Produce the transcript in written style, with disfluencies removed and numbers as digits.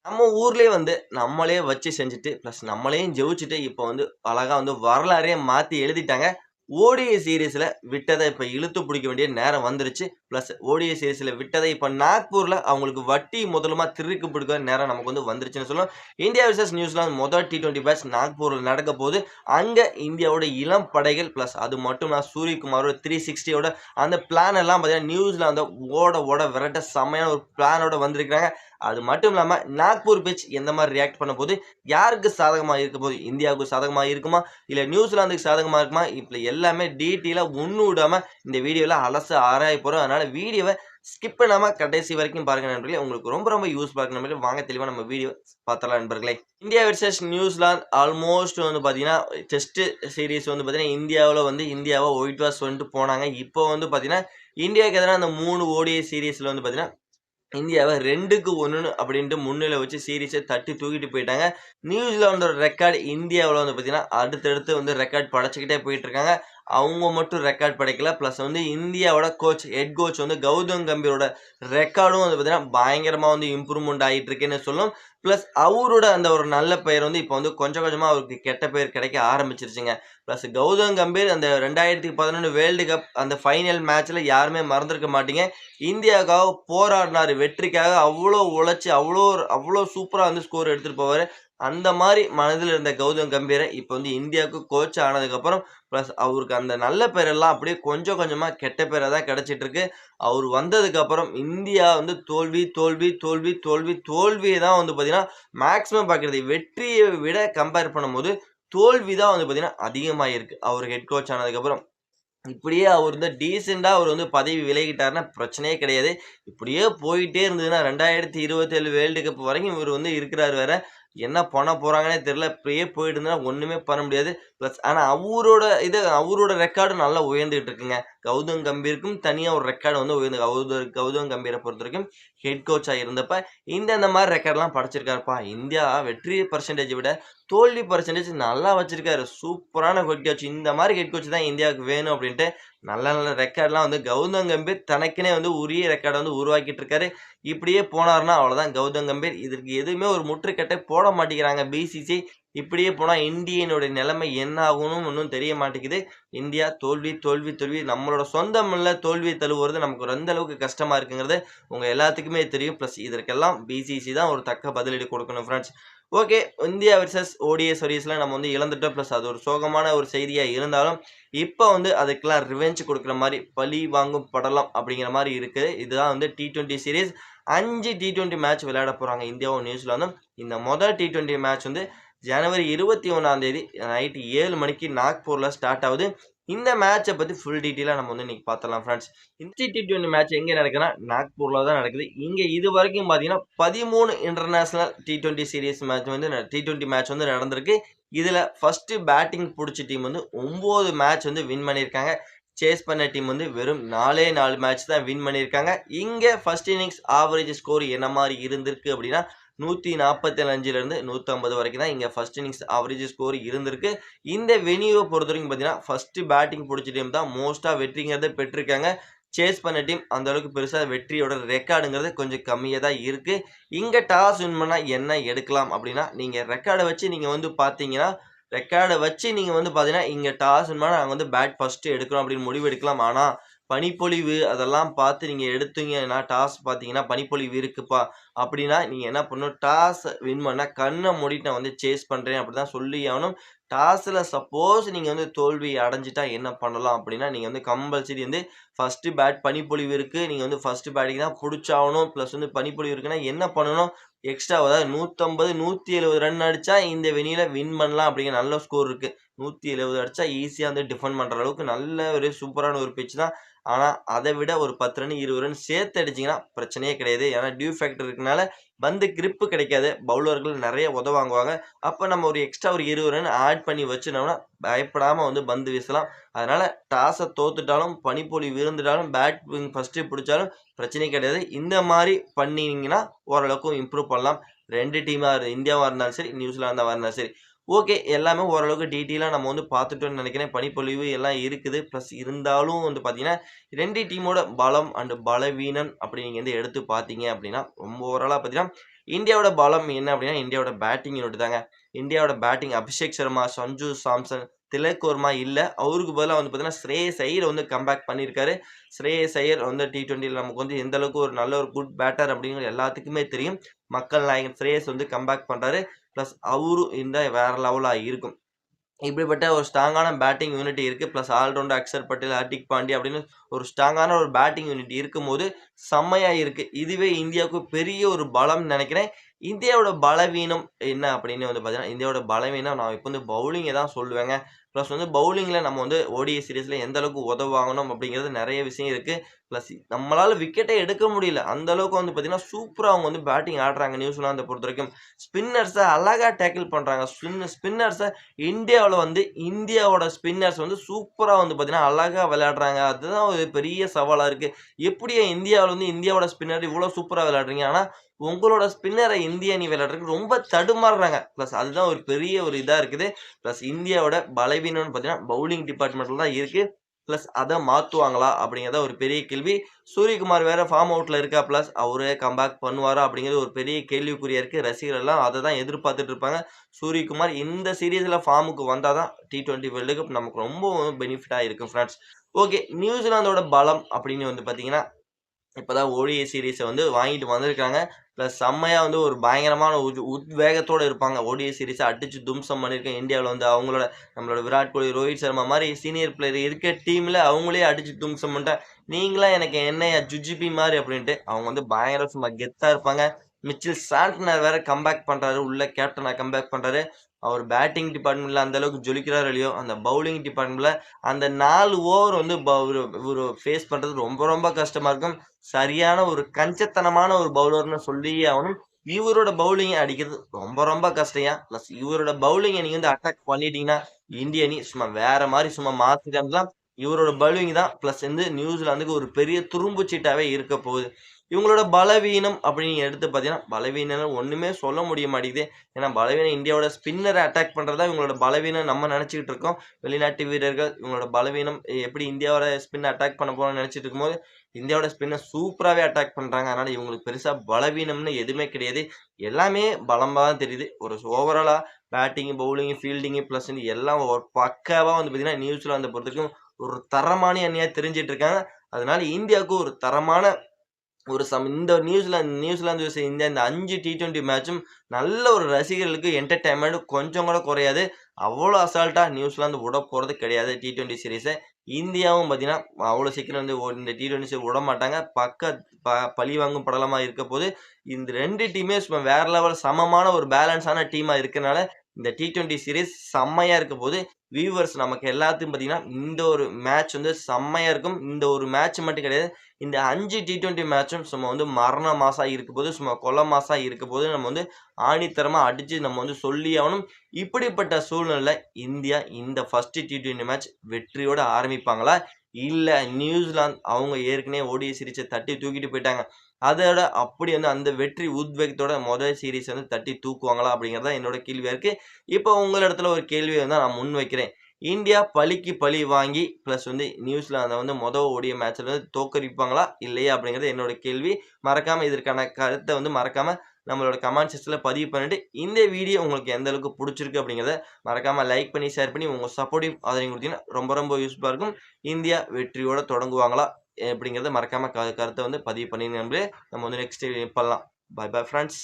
நம்ம ஊர்லயே நம்மளே வச்சு செஞ்சுட்டு, பிளஸ் நம்மளையும் ஜெயிச்சுட்டு, இப்போ அழகா வரலாறே மாத்தி எழுதிட்டாங்க. ஓடிஐ சீரிஸ்ல விட்டத இப்ப இழுத்து பிடிக்க வேண்டிய நேரம் வந்துருச்சு. பிளஸ் ஓடிஐ சீரிஸ்ல விட்டத இப்ப நாக்பூர்ல அவங்களுக்கு வட்டி முதலுமா திருப்பி பிடிக்கிற நேரம் நமக்கு வந்துருச்சுன்னு சொல்லலாம். இந்தியா வெர்சஸ் நியூசிலாந்து முதல் டி20 மேட்ச் நாக்பூர்ல நடக்க போது. அங்க இந்தியாவோட இளம் படைகள் பிளஸ் அது மட்டும் நான் சூரியகுமாரோட 360யோட அந்த பிளான் எல்லாம் பார்த்தீங்கன்னா, நியூசிலாந்த ஓட ஓட விரட்ட செம்மையான ஒரு பிளானோட வந்திருக்காங்க. அது மட்டும் இல்லாம நாக்பூர் பிட்ச் எந்த மாதிரி ரியாக்ட் பண்ண போது, யாருக்கு சாதகமா இருக்க போது, இந்தியாவுக்கு சாதகமா இருக்குமா, இல்ல நியூசிலாந்துக்கு சாதகமா இருக்குமா, இப்ப எல்லாமே டீட்டெயிலா ஒண்ணு விடாம இந்த வீடியோல அலச ஆராய போறோம். அதனால வீடியோவ ஸ்கிப் பண்ணாம கடைசி வரைக்கும் பாருங்க நண்பர்களே. உங்களுக்கு ரொம்ப ரொம்ப யூஸ்ஃபுல்லா இருக்கும் நண்பர்களே. வாங்க தெளிவா நம்ம வீடியோ பார்த்தரலாம் நண்பர்களே. இந்தியா வெர்சஸ் நியூசிலாந்து ஆல்மோஸ்ட் பார்த்தீங்கன்னா, டெஸ்ட் சீரிஸ் பார்த்தீங்கன்னா, இந்தியாவுல இந்தியாவ ஒயிட் வாஷ் பண்ணிட்டு போனாங்க. இப்போ பார்த்தீங்கன்னா, இந்தியாவுக்கு எதிரான அந்த 3 ஓடிஐ சீரிஸ்ல பார்த்தீங்கன்னா, இந்தியாவை 2க்கு 1 அப்படின்ட்டு முன்னிலை வச்சு சீரிஸை தட்டி தூக்கிட்டு போயிட்டாங்க. நியூசிலாந்தோட ரெக்கார்டு இந்தியாவில் பார்த்தீங்கன்னா அடுத்தடுத்து ரெக்கார்ட் படைச்சிக்கிட்டே போயிட்டு இருக்காங்க. அவங்க மட்டும் ரெக்கார்ட் படைக்கல. பிளஸ் இந்தியாவோட கோச் ஹெட் கோச் கௌதம் கம்பீரோட ரெக்கார்டும் பார்த்தீங்கன்னா பயங்கரமா இம்ப்ரூவ்மெண்ட் ஆகிட்டு இருக்குன்னு சொல்லும். பிளஸ் அவரோட அந்த ஒரு நல்ல பெயர் இப்போ கொஞ்சம் கொஞ்சமா அவருக்கு கெட்ட பெயர் கிடைக்க ஆரம்பிச்சிருச்சுங்க. பிளஸ் கௌதம் கம்பீர் அந்த 2011 வேர்ல்டு கப் அந்த ஃபைனல் மேட்ச்ல யாருமே மறந்துருக்க மாட்டீங்க. இந்தியாவுக்காக போராடினாரு. வெற்றிக்காக அவ்வளோ உழைச்சு அவ்வளோ சூப்பரா ஸ்கோர் எடுத்துட்டு போவாரு. அந்த மாரி மனதில் இருந்த கௌதம் கம்பீர இப்போ இந்தியாவுக்கு கோச் ஆனதுக்கப்புறம் பிளஸ் அவருக்கு அந்த நல்ல பேரெல்லாம் அப்படியே கொஞ்சம் கொஞ்சமா கெட்ட பேரா தான் கிடைச்சிட்டு இருக்கு. அவர் வந்ததுக்கப்புறம் இந்தியா தோல்வி, தோல்வி, தோல்வி, தோல்வி, தோல்விய தான் பார்த்தீங்கன்னா மேக்ஸிமம் பார்க்கிறது. வெற்றியை விட கம்பேர் பண்ணும்போது தோல்வி தான் பார்த்தீங்கன்னா அதிகமாயிருக்கு. அவர் ஹெட் கோச் ஆனதுக்கப்புறம். இப்படியே அவர் டீசெண்டா அவர் பதவி விலகிட்டாருன்னா பிரச்சனையே கிடையாது. இப்படியே போயிட்டே இருந்ததுன்னா 2027 வேர்ல்டு கப் வரைக்கும் இவர் இருக்கிறாரு வேற. என்ன பண்ண போறாங்கன்னே தெரியல. இப்படியே போயிட்டு இருந்தா ஒண்ணுமே பண்ண முடியாது. பிளஸ் ஆனா அவரோட ரெக்கார்டும் நல்லா உயர்ந்துட்டு இருக்குங்க. கௌதம் கம்பீருக்கும் தனியா ஒரு ரெக்கார்டு உயர்ந்து கௌதம் கம்பீரை பொறுத்தவரைக்கும் ஹெட் கோச்சா இருந்தப்ப இந்த மாதிரி ரெக்கார்ட்லாம் படைச்சிருக்காருப்பா. இந்தியா வெற்றி பெர்சன்டேஜ் விட தோல்வி பெர்சன்டேஜ் நல்லா வச்சிருக்காரு. சூப்பரான ஹெட் கோச். இந்த மாதிரி ஹெட் கோச் தான் இந்தியாவுக்கு வேணும் அப்படின்ட்டு நல்ல நல்ல ரெக்கார்ட்லாம் கௌதம் கம்பீர் தனக்குனே உரிய ரெக்கார்டை உருவாக்கிட்டு இருக்காரு. இப்படியே போனாருன்னா அவ்வளவுதான் கௌதம் கம்பீர். இதற்கு எதுவுமே ஒரு முற்றுக்கட்டை போட மாட்டேங்கிறாங்க பிசிசி. இப்படியே போனா இந்தியனுடைய நிலைமை என்ன ஆகும்னு ஒன்றும் தெரிய மாட்டேங்குது. இந்தியா தோல்வி, தோல்வி, தோல்வி. நம்மளோட சொந்த மண்ணில தோல்வி தழுவுறது நமக்கு எந்த அளவுக்கு கஷ்டமா இருக்குங்கிறது உங்க எல்லாத்துக்குமே தெரியும். பிளஸ் இதற்கெல்லாம் பிசிசி தான் ஒரு தக்க பதிலடி கொடுக்கணும் friends. Okay, India versus ODI சீரிஸ்ல நம்ம இழந்துட்டோம். பிளஸ் அது ஒரு சோகமான ஒரு செய்தியா இருந்தாலும் இப்போ அதுக்கெல்லாம் ரிவெஞ்ச் கொடுக்குற மாதிரி பழி வாங்கும் படலம் அப்படிங்கிற மாதிரி இருக்கு. இதுதான் டி20 சீரிஸ். 5 டி20 மேட்ச் விளையாட போறாங்க இந்தியாவும் நியூசிலாந்தும். இந்த முதல் டி20 மேட்ச் ஜனவரி 21ஆம் தேதி நைட் 7 மணிக்கு நாக்பூர்ல ஸ்டார்ட் ஆகுது. இந்த மேட்சை பத்தி ஃபுல் டீட்டெயிலா நம்ம இன்னைக்கு பார்த்தலாம் ஃப்ரெண்ட்ஸ். இந்த டி20 மேட்ச் எங்க நடக்குதுன்னா நாக்பூர்ல தான் நடக்குது. இங்க இது வரைக்கும் பாத்தீங்கன்னா 13 international T20 series match T20 match நடந்திருக்கு. இதுல ஃபர்ஸ்ட் பேட்டிங் புடிச்ச டீம் 9 மேட்ச் வின் பண்ணியிருக்காங்க. சேஸ் பண்ண டீம் வெறும் 4 மேட்ச் தான் வின் பண்ணியிருக்காங்க. இங்க ஃபர்ஸ்ட் இன்னிங்ஸ் ஆவரேஜ் ஸ்கோர் என்ன மாதிரி இருந்திருக்கு அப்படின்னா 145ல இருந்து 150 வரைக்கும் தான் இங்க ஃபர்ஸ்ட் இன்னிங்ஸ் ஆவரேஜ் ஸ்கோர் இருந்திருக்கு. இந்த வெனியூவை பொறுத்த வரைக்கும் பார்த்தீங்கன்னா ஃபர்ஸ்ட் பேட்டிங் பிடிச்ச டீம் தான் மோஸ்டா வெற்றிங்கிறத பெற்றிருக்காங்க. சேஸ் பண்ண டீம் அந்த அளவுக்கு பெருசா வெற்றியோட ரெக்கார்டுங்கிறது கொஞ்சம் கம்மியா தான் இருக்கு. இங்க டாஸ் வின் பண்ணா என்ன எடுக்கலாம் அப்படின்னா நீங்க ரெக்கார்டை வச்சு நீங்க பாத்தீங்கன்னா ரெக்கார்டை வச்சு நீங்க பாத்தீங்கன்னா இங்க டாஸ் வின் பண்ணா நாங்க பேட் ஃபர்ஸ்ட் எடுக்கிறோம் அப்படின்னு முடிவு எடுக்கலாம். ஆனா பனிப்பொழிவு அதெல்லாம் பார்த்து நீங்க எடுத்தீங்கன்னா டாஸ் பார்த்தீங்கன்னா பனிப்பொழிவு இருக்குப்பா அப்படின்னா நீங்க என்ன பண்ணணும், டாஸ் வின் பண்ணா கண்ணை மூடிட்டு நான் சேஸ் பண்றேன் அப்படிதான் சொல்லி ஆகணும். டாஸ்ல சப்போஸ் நீங்க தோல்வி அடைஞ்சிட்டா என்ன பண்ணலாம் அப்படின்னா நீங்க கம்பல்சரி ஃபர்ஸ்ட் பேட் பனிப்பொழிவு இருக்கு, நீங்க ஃபர்ஸ்ட் பேட்டிங் தான் பிடிச்சாகணும். பிளஸ் பனிப்பொழிவு இருக்குன்னா என்ன பண்ணணும், எக்ஸ்ட்ரா அதாவது 150 170 ரன் அடிச்சா இந்த வெனியில வின் பண்ணலாம் அப்படிங்கிற நல்ல ஸ்கோர் இருக்கு. 170 அடிச்சா ஈஸியா டிஃபெண்ட் பண்ற அளவுக்கு நல்ல ஒரு சூப்பரான ஒரு பிட்ச் தான். ஆனா அதை விட ஒரு 10 ரன் 20 ரன் சேர்த்து அடிச்சீங்கன்னா பிரச்சனையே கிடையாது. ஏன்னா டியூ ஃபேக்டர் இருக்கனால கிரிப் கிடைக்காது. பவுலர்கள் நிறைய உதவாங்குவாங்க. அப்ப நம்ம ஒரு எக்ஸ்ட்ரா ஒரு 20 ரன் ஆட் பண்ணி வச்சுனோம்னா பயப்படாம பந்து வீசலாம். அதனால டாஸை தோத்துட்டாலும் பனிப்பொழிவு இருந்துட்டாலும் பேட்டிங் ஃபர்ஸ்ட் பிடிச்சாலும் பிரச்சனை கிடையாது. இந்த மாதிரி பண்ணீங்கன்னா ஓரளவுக்கு இம்ப்ரூவ் பண்ணலாம். 2 டீமா இந்தியாவா இருந்தாலும் சரி, நியூசிலாந்தா இருந்தாலும் சரி. ஓகே, எல்லாமே ஓரளவுக்கு டீட்டெயிலா நம்ம பார்த்துட்டோம்னு நினைக்கிறேன். பனிப்பொழிவு எல்லாம் இருக்குது. பிளஸ் இருந்தாலும் பார்த்தீங்கன்னா 2 டீமோட பலம் அண்ட் பலவீனம் அப்படி நீங்க எடுத்து பார்த்தீங்க அப்படின்னா ரொம்ப ஓவராலா பார்த்தீங்கன்னா இந்தியாவோட பலம் என்ன அப்படின்னா, இந்தியாவோட பேட்டிங் யூனிட் தாங்க. இந்தியாவோட பேட்டிங் அபிஷேக் சர்மா, சஞ்சு சாம்சன், திலக் வர்மா இல்ல. அவருக்கு பதிலா வந்து பார்த்தீங்கன்னா, ஸ்ரேயஸ் ஐயர் வந்து கம்பேக் பண்ணியிருக்காரு. ஸ்ரேயஸ் ஐயர் வந்து T20ல நமக்கு வந்து எந்த அளவுக்கு ஒரு நல்ல ஒரு குட் பேட்டர் அப்படிங்கிறது எல்லாத்துக்குமே தெரியும். மக்கள் நாயகன் ஸ்ரேயஸ் வந்து கம்பேக் பண்றாரு. பிளஸ் அவரும் இருந்தா வேற லெவலா இருக்கும். இப்படிப்பட்ட ஒரு ஸ்ட்ராங்கான பேட்டிங் யூனிட் இருக்கு. பிளஸ் ஆல்ரவுண்டர் அக்ஷர் பட்டேல், ஹர்திக் பாண்டியா அப்படின்னு ஒரு ஸ்ட்ராங்கான ஒரு பேட்டிங் யூனிட் இருக்கும்போது செம்மையா இருக்கு. இதுவே இந்தியாவுக்கு பெரிய ஒரு பலம்னு நெனைக்கிறேன். இந்தியாவோட பலவீனம் என்ன அப்படின்னு வந்து பார்த்தீங்கன்னா, இந்தியாவோட பலவீனம் நான் இப்ப வந்து பவுலிங்க தான் சொல்லுவேங்க. பிளஸ் வந்து பவுலிங்ல நம்ம வந்து ODI சீரிஸ்ல எந்த அளவுக்கு உதவாங்கணும் அப்படிங்கிறது நெறைய விஷயம் இருக்கு. பிளஸ் நம்மளால விக்கெட்டே எடுக்க முடியல. அந்த அளவுக்கு வந்து பார்த்தீங்கன்னா, சூப்பரா அவங்க வந்து பேட்டிங் ஆடுறாங்க நியூசிலாந்த பொறுத்தவரைக்கும். ஸ்பின்னர்ஸ அழகா டேக்கிள் பண்றாங்க. ஸ்பின்னர்ஸ இந்தியாவுல வந்து இந்தியாவோட ஸ்பின்னர்ஸ் வந்து சூப்பரா வந்து பார்த்தீங்கன்னா, அழகா விளையாடுறாங்க. அதுதான் ஒரு பெரிய சவாலா இருக்கு. எப்படி இந்தியாவுல வந்து இந்தியாவோட ஸ்பின்னர் இவ்ளோ சூப்பரா விளையாடுறீங்க. ஆனா, உங்களோட ஸ்பின்னர இந்திய அணி விளையாடுறதுக்கு ரொம்ப தடுமாறுறாங்க. பிளஸ் அதுதான் ஒரு பெரிய ஒரு இதா இருக்குது. பிளஸ் இந்தியாவோட பலவீனம்னு பார்த்தீங்கன்னா, பவுலிங் டிபார்ட்மெண்ட்ல தான் இருக்கு. பிளஸ் அத மாத்துவாங்களா? அப்படிங்கிறது ஒரு பெரிய கேள்வி. சூரியகுமார் வேற ஃபார்ம் அவுட்ல இருக்காப்ல. அவரே கம்பேக் பண்ணுவாரா? அப்படிங்கிறது ஒரு பெரிய கேள்விக்குறியா இருக்கு. ரசிகர்கள் எல்லாம் அத தான் எதிர்பார்த்துட்டு இருப்பாங்க. சூரியகுமார் இந்த சீரிஸ்ல ஃபார்முக்கு வந்தா தான் T20 வேர்ல்டு கப் நமக்கு ரொம்ப பெனிஃபிட்டா இருக்கும் ஃபிரெண்ட்ஸ். ஓகே. நியூசிலாந்தோட பலம் அப்படின்னு வந்து பார்த்தீங்கன்னா, இப்பதான் ODI சீரிஸ வந்து வாங்கிட்டு வந்திருக்காங்க. பிளஸ் செம்மையா வந்து ஒரு பயங்கரமான உத்வேகத்தோட இருப்பாங்க. ODI சீரிஸ அடிச்சு தும்சம் பண்ணியிருக்க இந்தியாவுல வந்து அவங்களோட நம்மளோட விராட் கோலி, ரோஹித் சர்மா மாரி சீனியர் பிளேயர் இருக்க டீம்ல அவங்களே அடிச்சு தும்சம் பண்ணிட்டா, நீங்கலாம் எனக்கு என்னய்யா ஜுஜுபி மாரி அப்படின்ட்டு அவங்க வந்து பயங்கர சும்மா கெத்தா இருப்பாங்க. மிச்சல் சாண்ட்னர் வேற கம்பேக் பண்றாரு. உள்ள கேப்டனா கம்பேக் பண்றாரு. அவர் பேட்டிங் டிபார்ட்மெண்ட்ல அந்த அளவுக்கு ஜொலிக்கிறாரோ இல்லையோ, அந்த பவுலிங் டிபார்ட்மெண்ட்ல அந்த 4 ஓவர் வந்து இவரு ஃபேஸ் பண்றது ரொம்ப ரொம்ப கஷ்டமா இருக்கும். சரியான ஒரு கஞ்சத்தனமான ஒரு பவுலர்ன்னு சொல்லியே ஆகணும். இவரோட பவுலிங்க அடிக்கிறது ரொம்ப ரொம்ப கஷ்டம்யா. பிளஸ் இவரோட பவுலிங்க நீங்க வந்து அட்டாக் பண்ணிட்டீங்கன்னா, இந்திய அணி சும்மா வேற மாரி சும்மா மாத்திரம்லாம். இவரோட பவுலிங் தான் பிளஸ் வந்து நியூசிலாந்துக்கு ஒரு பெரிய துரும்பு சீட்டாவே இருக்க போகுது. இவங்களோட பலவீனம் அப்படின்னு எடுத்து பார்த்தீங்கன்னா, பலவீனம் ஒண்ணுமே சொல்ல முடிய மாட்டேங்குது. ஏன்னா பலவீனம் இந்தியாவோட ஸ்பின்னர அட்டாக் பண்றது தான் இவங்களோட பலவீனம் நம்ம நெனச்சுக்கிட்டு இருக்கோம். வெளிநாட்டு வீரர்கள் இவங்களோட பலவீனம் எப்படி இந்தியாவோட ஸ்பின் அட்டாக் பண்ண போறோம்னு நெனச்சுட்டு இருக்கும்போது, இந்தியாவோட ஸ்பின்னர் சூப்பராவே அட்டாக் பண்றாங்க. அதனால இவங்களுக்கு பெருசா பலவீனம்னு எதுவுமே கிடையாது. எல்லாமே பலமா தான் தெரியுது. ஒரு ஓவராலா பேட்டிங், பவுலிங், ஃபீல்டிங் பிளஸ் எல்லாம் ஒரு பக்காவா வந்து பார்த்தீங்கன்னா, நியூசிலாந்த பொறுத்தவரைக்கும் ஒரு தரமான அணியா தெரிஞ்சுட்டு இருக்காங்க. அதனால இந்தியாவுக்கு ஒரு தரமான ஒரு இந்த நியூசிலாந்து vs இந்தியா இந்த 5 T20 மேட்சும் நல்ல ஒரு ரசிகர்களுக்கு என்டர்டெயின்மென்ட் கொஞ்சம் கூட குறையாது. அவ்வளோ அசால்ட்டா நியூசிலாந்து விடப்போறது கிடையாது T20 சீரிஸ. இந்தியாவும் பார்த்தீங்கன்னா, அவ்வளோ சீக்கிரம் வந்து இந்த T20 சீரிஸ் விடமாட்டாங்க. பழிவாங்கும் படலமா இருக்கப்போது. இந்த 2 டீமே சும்மா வேற லெவல் சமமான ஒரு பேலன்ஸான டீமா இருக்கனால, இந்த T20 சீரிஸ் செம்மையா இருக்கப்போது. வியூவர்ஸ் நமக்கு எல்லாத்துக்கும் பார்த்தீங்கன்னா, இந்த ஒரு மேட்ச் வந்து செம்மையா இருக்கும். இந்த ஒரு மேட்ச் மட்டும் கிடையாது. இந்த 5 T20 மேட்சும் சும்மா வந்து மரண மாஸா இருக்கப்போது, சும்மா கொல மாஸா இருக்கப்போது, நம்ம வந்து ஆணித்தரமா அடிச்சு நம்ம வந்து சொல்லியே ஆகணும். இப்படிப்பட்ட சூழ்நிலையில இந்தியா இந்த ஃபர்ஸ்ட் T20 மேட்ச் வெற்றியோட ஆரம்பிப்பாங்களா? இல்ல நியூசிலாந்து அவங்க ஏற்கனவே ODI சீரிஸ தட்டி தூக்கிட்டு போயிட்டாங்க. அதோட அப்படி வந்து அந்த வெற்றி உத்வேகத்தோட முதல் சீரிஸ் வந்து தட்டி தூக்குவாங்களா? அப்படிங்கிறது தான் என்னோட கேள்வியா இருக்கு. இப்போ உங்களிடத்துல ஒரு கேள்விய வந்து நான் முன்வைக்கிறேன். இந்தியா பழிக்கு பழி வாங்கி பிளஸ் வந்து நியூசிலாந்த வந்து ODI மேட்ச்ல வந்து தோற்கடிப்பாங்களா? இல்லையா? அப்படிங்கிறது என்னோட கேள்வி. மறக்காம இதற்கான கருத்த வந்து மறக்காம நம்மளோட கமெண்ட் செக்ஷன்ல பதிவு பண்ணிட்டு, இந்த வீடியோ உங்களுக்கு எந்த அளவுக்கு புடிச்சிருக்கு அப்படிங்கிறத மறக்காம லைக் பண்ணி, ஷேர் பண்ணி உங்க சப்போர்ட்டிவ் ஆதரவு குடுத்தீங்கன்னா ரொம்ப ரொம்ப யூஸ்ஃபுல்லா இருக்கும். இந்தியா வெற்றியோட தொடங்குவாங்களா? அப்படிங்கிறத மறக்காம கருத்த வந்து பதிவு பண்ணிருங்க நண்பர்களே. நம்ம வந்து நெக்ஸ்ட் பண்ணலாம். Bye bye friends.